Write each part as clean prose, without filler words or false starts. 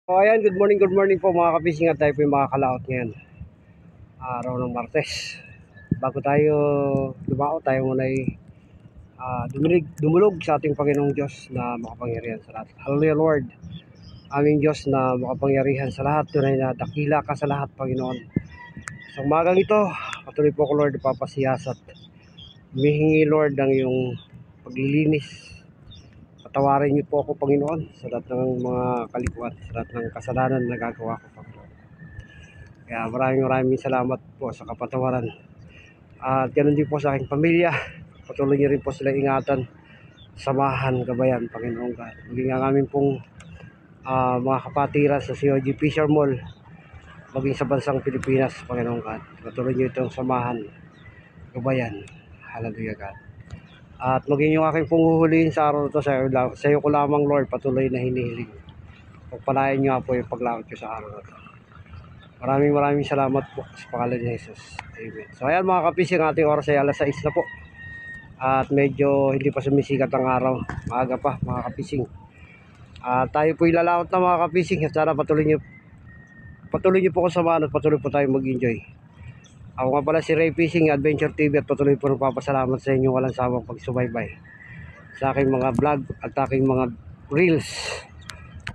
So ayan, good morning po mga ka-fishing, at tayo po yung mga kalaot ngayon, araw ng Martes. Bago tayo lumao, tayo muna ay dumulog sa ating Panginoong Diyos na makapangyarihan sa lahat. Hallelujah Lord, aming Diyos na makapangyarihan sa lahat, tunay na dakila ka sa lahat, Panginoon. Sa umagang ito, patuloy po ko Lord papasiyasat, humihingi Lord ng iyong paglilinis. Patawarin niyo po ako, Panginoon, sa lahat ng mga kalikuan, sa lahat ng kasalanan na nagagawa ko, Panginoon. Kaya maraming salamat po sa kapatawaran. At ganoon din po sa aking pamilya. Patuloy niyo rin po sila ingatan, samahan, gabayan, Panginoon God. Maging ang aming pong mga kapatiran sa COG Fisher Mall, maging sa bansang Pilipinas, Panginoon God. Patuloy niyo itong samahan, gabayan. Hallelujah God. At maging yung aking pong huhulihin sa araw na ito, sa iyo ko lamang Lord, patuloy na hinihiling. Pagpalain niyo po yung paglawat ko sa araw na ito. Maraming salamat po sa pangalan ni Jesus. Amen. So ayan mga ka-fishing, ating oras ay alas 6 na po. At medyo hindi pa sumisikat ang araw. Maaga pa mga ka-fishing. Tayo po ilalawat na mga ka-fishing. Sana patuloy niyo po kung samahan at patuloy po tayo mag-enjoy. Ako nga pala si Ray Fishing Adventure TV, at patuloy po nagpapasalamat sa inyo walang sawang pagsubaybay sa aking mga vlog at aking mga reels.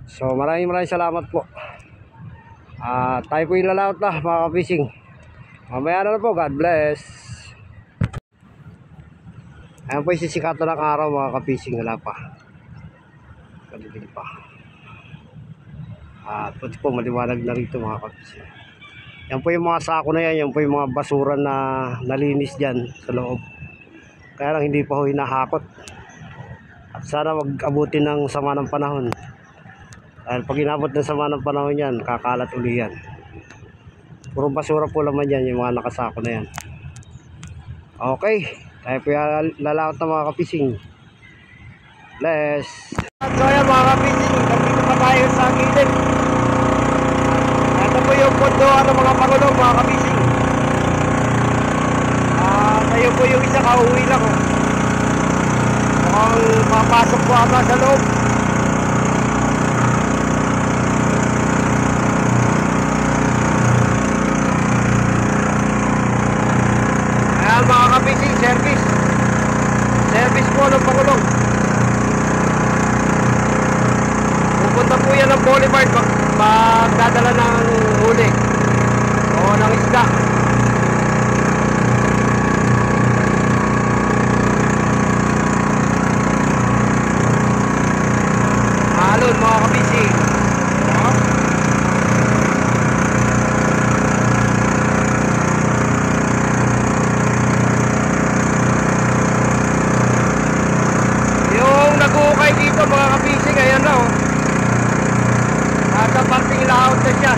So maraming salamat po. Tayo po ilalawat na mga ka-fishing. Mamaya na po. God bless. Ayan po yung sisikatan ng araw mga ka-fishing. Wala pa, kalilig pa. Pati po maliwanag na rito mga ka-fishing. Yan po yung mga sako na yan. Yan po yung mga basura na nalinis dyan sa loob. Kaya lang hindi pa ho hinahakot. At sana wag abutin ng sama ng panahon. Dahil pag inabot ng sama ng panahon yan, kakalat uli yan. Puro basura po naman yan, yung mga nakasako na yan. Okay, tayo po lalawat na mga ka-fishing. Bless. So yan mga ka-fishing, nandito pa tayo sa gilid. Ito po yung pondohan ng mga pangulong mga ka-fishing. Tayo po yung isa, kauwi lang. Mukhang papasok po ata sa loob. Ayan mga ka-fishing, service po ng pangulong. Pupunta po yan ng Boulevard magdadala ng huli o ng isda. Alon mga ka-fishing. Yung nag-uukay dito mga ka-fishing, ayan na nasa parting layout na siya.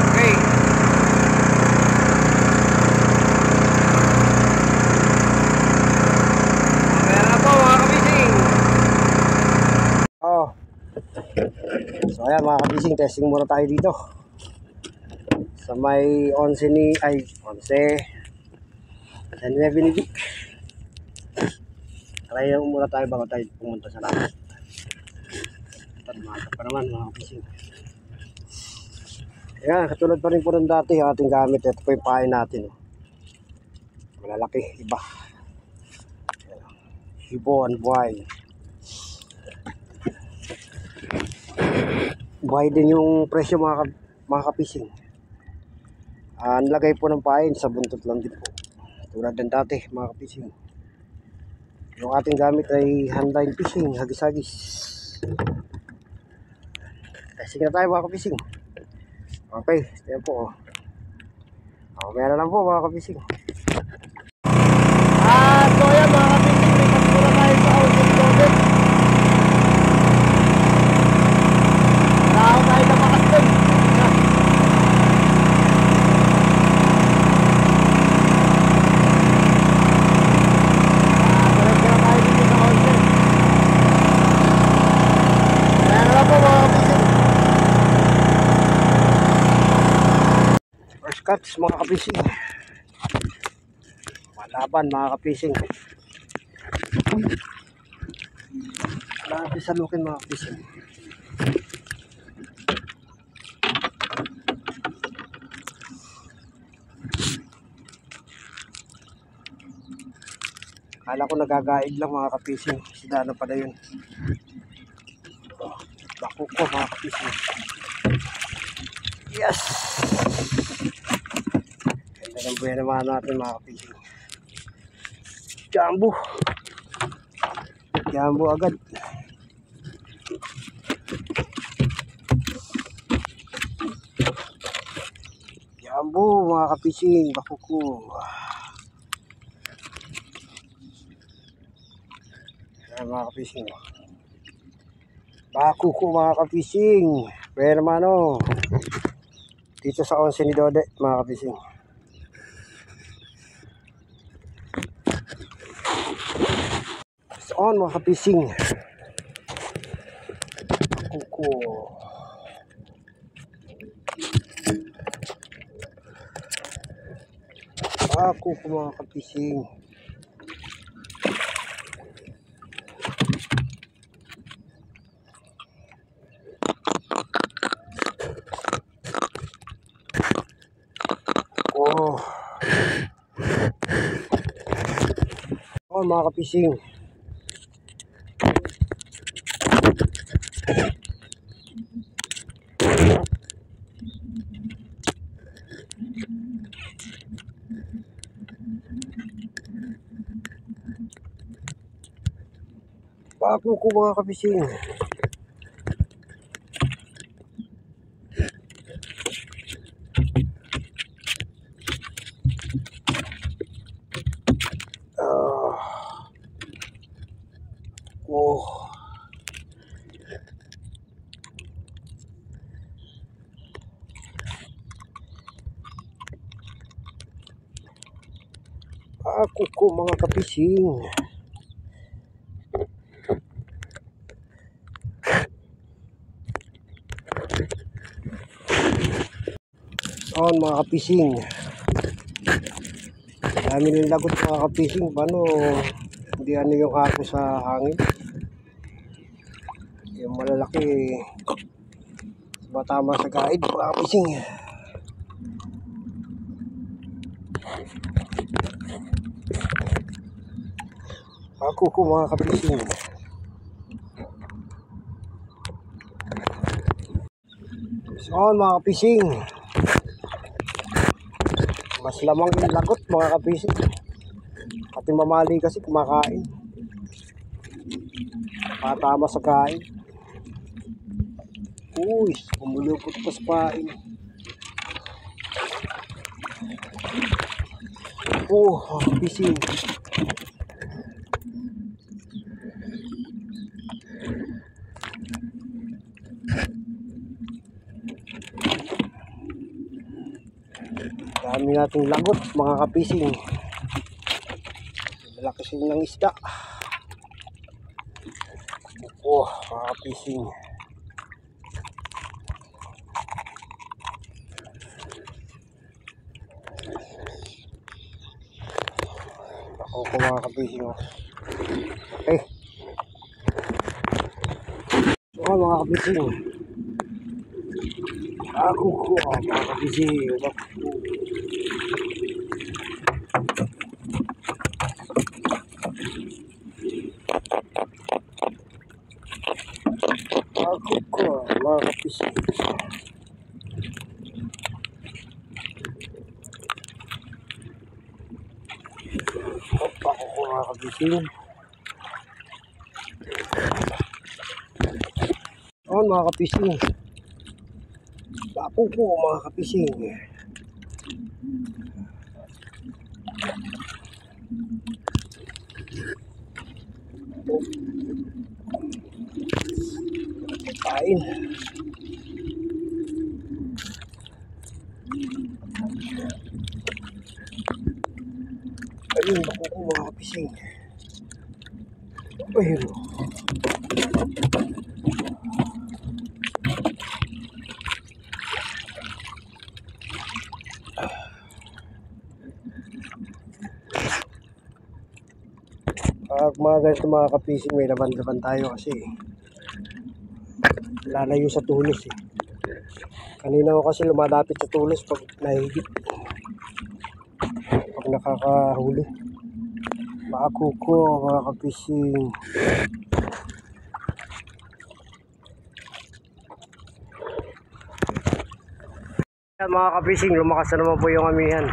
Okay. Ayan na po mga ka-fishing. So ayan mga ka-fishing, testing muna tayo dito sa may 11 sa 9 ni Vic. Try muna tayo bago tayo pumunta sa lahat. Maga pa naman mga ka-fishing. Ayan, katulad pa rin po ng dati yung ating gamit. Ito po yung pahay natin. Malalaki, iba. Hibon, buhay. Buhay din yung presyo mga mga kapising. Nilagay po ng pain sa buntot lang din po. Tulad ng dati mga kapising. Yung ating gamit ay handline fishing, hagis-hagis. Testing na tayo mga kapising. Okay, yan po. Meron lang po mga kapising. So yan mga kapising, may pagpura tayo sa outlet loaded. Marako tayo na makas dun. Cuts mga kapising, malaban mga kapising, natin salukin mga kapising. Kala ko nagagaid lang mga kapising, sida na pala yun. Bako ko mga kapising. Yes, ang buhay naman natin mga kapising. Jambo agad. Jambo mga kapising, bako ko. Ayan mga kapising, bako ko mga kapising. Buhay naman dito sa 11 ni Dode mga kapising. On mga kapising, kuko mga kapising. On mga kapising. Bako ko mga kapising. Bako ko mga kapising. On mga kapising, dami ng lagot mga kapising. Paano hindi yung ako sa hangin, yung malalaki matama sa guide mga kapising. Ako ko mga kapising. On mga kapising, mas lamang yung lagot mga kapising. Pati mamali kasi kumakain, patama sa kain. Uy, umulupot pa sa pain. Mga kapising. Dami nating lagot mga kapising. Malaki sila ng isda. Mga kapising. Ako ko mga kapising. Okay. Mga kapising. Ako ko mga kapising. Ako ko mga kapising. kapising. Ayan mga kapising. Bapo po mga kapising. Kain. Ayun, bapo po mga kapising. Ayun. Pag mga ganito mga kapising, may laban-laban tayo kasi lalayo sa tulos eh. Kanina ko kasi lumalapit sa tulos pag nahigit, pag nakakahuli. Mga kuko mga kapising. Yan mga kapising, lumakas na naman po yung amihan.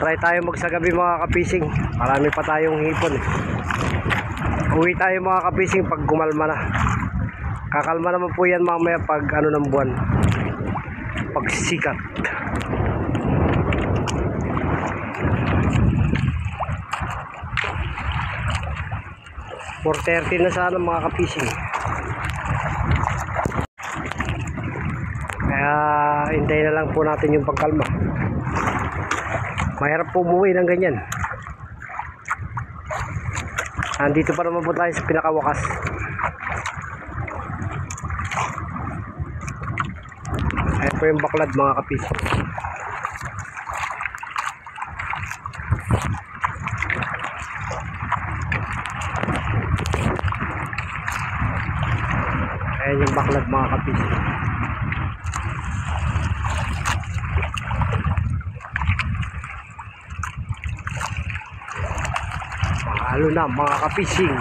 Try tayo magsagabi mga kapising. Marami pa tayong hipon eh. Uwi tayo mga kapising pag gumalma na. Kakalma naman po yan mamaya pag ano ng buwan, pag sikat. $4.30 na sana mga kapising. Kaya hintayin na lang po natin yung pagkalma. Mahirap po umuwi ng ganyan. Andito pa naman po tayo sa pinakawakas. Ayan po yung baklad mga kapising. Ayan yung baklad mga kapising. Mahalo na mga kapising.